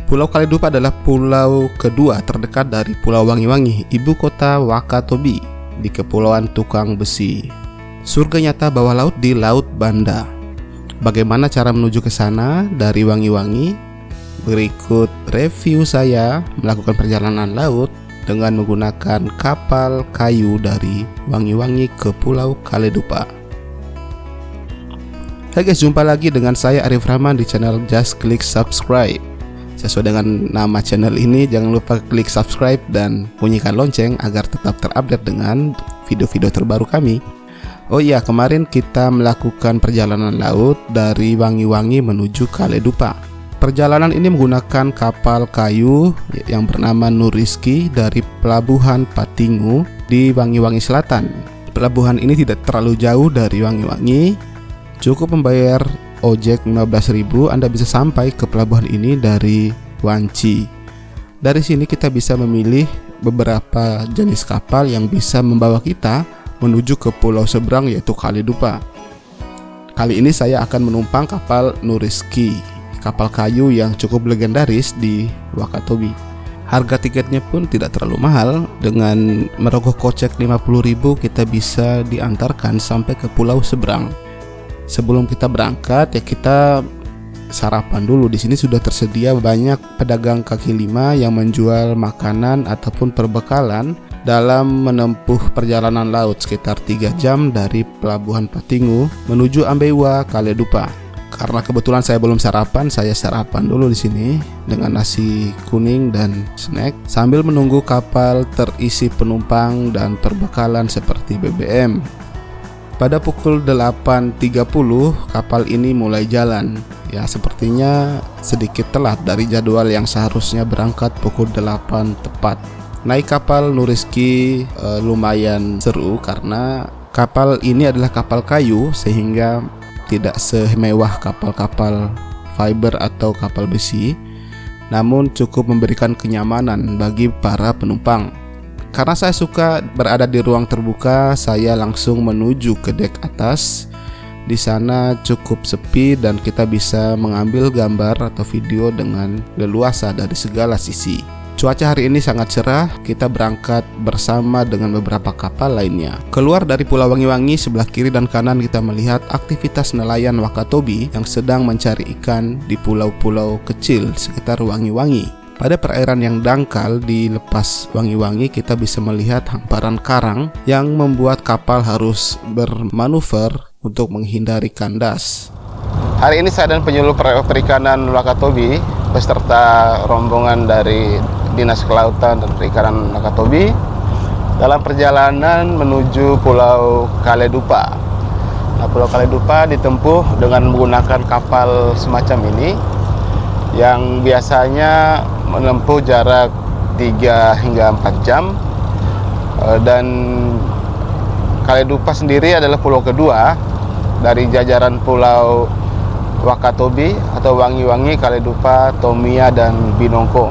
Pulau Kaledupa adalah pulau kedua terdekat dari Pulau Wangi-Wangi, ibu kota Wakatobi, di Kepulauan Tukang Besi. Surga nyata bawah laut di Laut Banda. Bagaimana cara menuju ke sana dari Wangi-Wangi? Berikut review saya melakukan perjalanan laut dengan menggunakan kapal kayu dari Wangi-Wangi ke Pulau Kaledupa. Hai guys, jumpa lagi dengan saya Arif Rahman di channel Just Click Subscribe. Sesuai dengan nama channel ini, jangan lupa klik subscribe dan bunyikan lonceng agar tetap terupdate dengan video-video terbaru kami. Oh iya, kemarin kita melakukan perjalanan laut dari Wangi-Wangi menuju Kaledupa. Perjalanan ini menggunakan kapal kayu yang bernama Nuriski dari Pelabuhan Patingu di Wangi-Wangi Selatan. Pelabuhan ini tidak terlalu jauh dari Wangi-Wangi. Cukup membayar ojek 15.000, Anda bisa sampai ke pelabuhan ini dari Wanci. Dari sini kita bisa memilih beberapa jenis kapal yang bisa membawa kita menuju ke pulau seberang, yaitu Kaledupa. Kali ini saya akan menumpang kapal Nuriski, kapal kayu yang cukup legendaris di Wakatobi. Harga tiketnya pun tidak terlalu mahal. Dengan merogoh kocek 50.000 kita bisa diantarkan sampai ke pulau seberang. Sebelum kita berangkat ya kita sarapan dulu. Di sini sudah tersedia banyak pedagang kaki lima yang menjual makanan ataupun perbekalan dalam menempuh perjalanan laut sekitar 3 jam dari Pelabuhan Patingu menuju Ambewa, Kaledupa. Karena kebetulan saya belum sarapan, saya sarapan dulu di sini dengan nasi kuning dan snack sambil menunggu kapal terisi penumpang dan perbekalan seperti BBM. Pada pukul 8.30 kapal ini mulai jalan. Ya, sepertinya sedikit telat dari jadwal yang seharusnya berangkat pukul 8 tepat. Naik kapal Nuriski lumayan seru karena kapal ini adalah kapal kayu sehingga tidak semewah kapal-kapal fiber atau kapal besi, namun cukup memberikan kenyamanan bagi para penumpang. Karena saya suka berada di ruang terbuka, saya langsung menuju ke dek atas. Di sana cukup sepi dan kita bisa mengambil gambar atau video dengan leluasa dari segala sisi. Cuaca hari ini sangat cerah, kita berangkat bersama dengan beberapa kapal lainnya. Keluar dari Pulau Wangi-Wangi, sebelah kiri dan kanan kita melihat aktivitas nelayan Wakatobi yang sedang mencari ikan di pulau-pulau kecil sekitar Wangi-Wangi. Pada perairan yang dangkal di lepas Wangi-Wangi kita bisa melihat hamparan karang yang membuat kapal harus bermanuver untuk menghindari kandas. Hari ini saya dan penyuluh perikanan Wakatobi beserta rombongan dari Dinas Kelautan dan Perikanan Wakatobi dalam perjalanan menuju Pulau Kaledupa. Nah, Pulau Kaledupa ditempuh dengan menggunakan kapal semacam ini yang biasanya menempuh jarak 3 hingga 4 jam. Dan Kaledupa sendiri adalah pulau kedua dari jajaran pulau Wakatobi atau Wangi-Wangi, Kaledupa, Tomia, dan Binongko.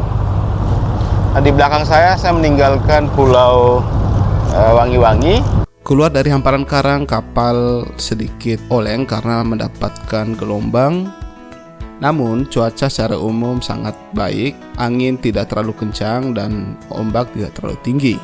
Nah, di belakang saya meninggalkan pulau Wangi-Wangi. Keluar dari hamparan karang, kapal sedikit oleng karena mendapatkan gelombang. Namun cuaca secara umum sangat baik, angin tidak terlalu kencang dan ombak tidak terlalu tinggi.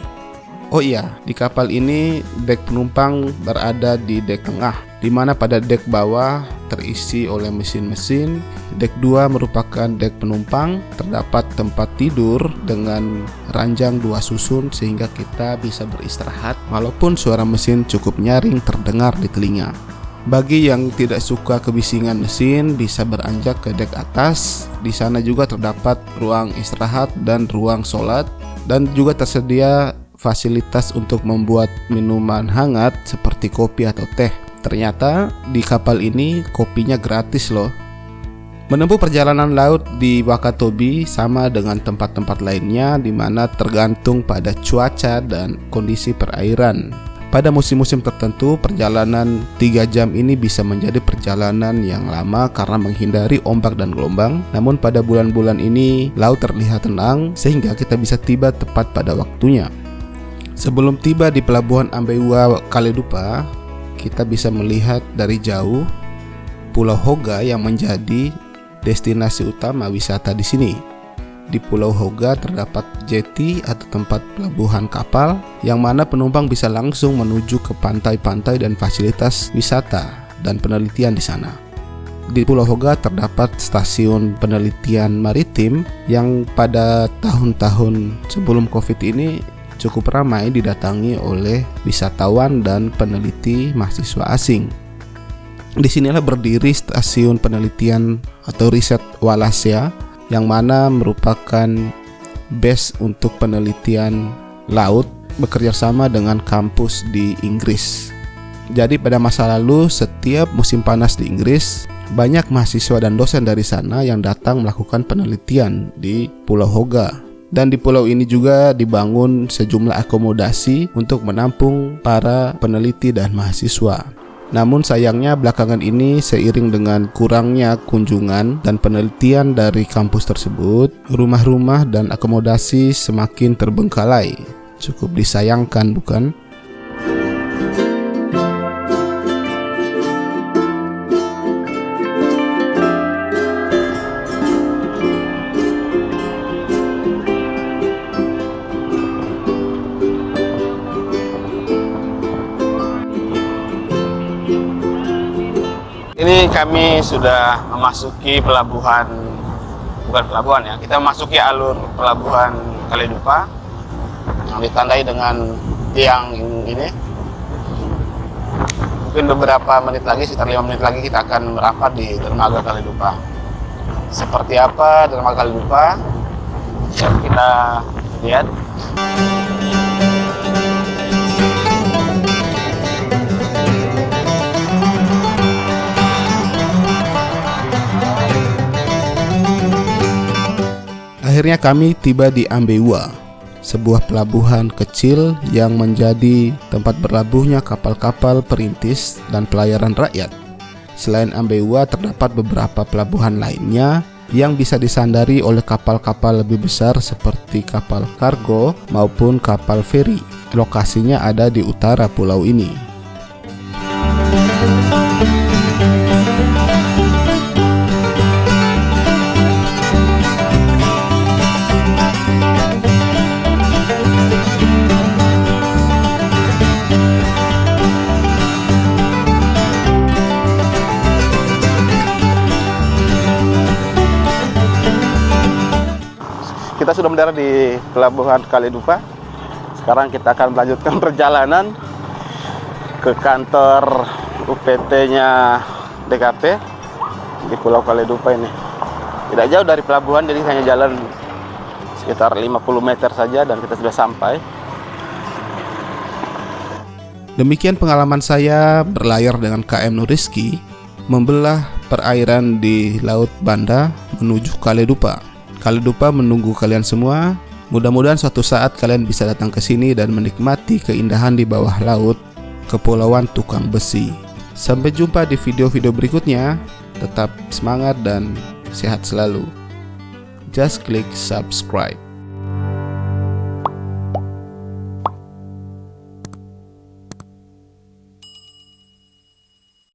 Oh iya, di kapal ini dek penumpang berada di dek tengah, di mana pada dek bawah terisi oleh mesin-mesin. Dek 2 merupakan dek penumpang, terdapat tempat tidur dengan ranjang 2 susun sehingga kita bisa beristirahat walaupun suara mesin cukup nyaring terdengar di telinga. Bagi yang tidak suka kebisingan mesin bisa beranjak ke dek atas. Di sana juga terdapat ruang istirahat dan ruang sholat, dan juga tersedia fasilitas untuk membuat minuman hangat seperti kopi atau teh. Ternyata di kapal ini kopinya gratis loh. Menempuh perjalanan laut di Wakatobi sama dengan tempat-tempat lainnya, di mana tergantung pada cuaca dan kondisi perairan. Pada musim-musim tertentu, perjalanan 3 jam ini bisa menjadi perjalanan yang lama karena menghindari ombak dan gelombang. Namun pada bulan-bulan ini, laut terlihat tenang sehingga kita bisa tiba tepat pada waktunya. Sebelum tiba di Pelabuhan Ambewa, Kaledupa, kita bisa melihat dari jauh Pulau Hoga yang menjadi destinasi utama wisata di sini. di Pulau Hoga terdapat jetty atau tempat pelabuhan kapal yang mana penumpang bisa langsung menuju ke pantai-pantai dan fasilitas wisata dan penelitian di sana. Di Pulau Hoga terdapat stasiun penelitian maritim yang pada tahun-tahun sebelum Covid ini cukup ramai didatangi oleh wisatawan dan peneliti mahasiswa asing. Disinilah berdiri stasiun penelitian atau riset Wallacea yang mana merupakan base untuk penelitian laut bekerja sama dengan kampus di Inggris. Jadi pada masa lalu setiap musim panas di Inggris, banyak mahasiswa dan dosen dari sana yang datang melakukan penelitian di Pulau Hoga. Dan di pulau ini juga dibangun sejumlah akomodasi untuk menampung para peneliti dan mahasiswa. Namun sayangnya belakangan ini seiring dengan kurangnya kunjungan dan penelitian dari kampus tersebut, rumah-rumah dan akomodasi semakin terbengkalai. Cukup disayangkan, bukan? Ini kami sudah memasuki pelabuhan, bukan pelabuhan ya, kita memasuki alur pelabuhan Kalidupa yang ditandai dengan tiang ini. Mungkin beberapa menit lagi, sekitar 5 menit lagi kita akan merapat di dermaga Kalidupa. Seperti apa dermaga Kalidupa? Kita lihat. Akhirnya kami tiba di Ambeua, sebuah pelabuhan kecil yang menjadi tempat berlabuhnya kapal-kapal perintis dan pelayaran rakyat. Selain Ambeua, terdapat beberapa pelabuhan lainnya yang bisa disandari oleh kapal-kapal lebih besar seperti kapal kargo maupun kapal feri. Lokasinya ada di utara pulau ini. Kita sudah mendarat di pelabuhan Kalidupa. Sekarang kita akan melanjutkan perjalanan ke kantor UPT-nya DKP di Pulau Kalidupa ini. Tidak jauh dari pelabuhan, jadi hanya jalan sekitar 50 meter saja dan kita sudah sampai. Demikian pengalaman saya berlayar dengan KM Nuriski membelah perairan di Laut Banda menuju Kalidupa. Kalidupa menunggu kalian semua. Mudah-mudahan suatu saat kalian bisa datang ke sini dan menikmati keindahan di bawah laut Kepulauan Tukang Besi. Sampai jumpa di video-video berikutnya. Tetap semangat dan sehat selalu. Just klik subscribe.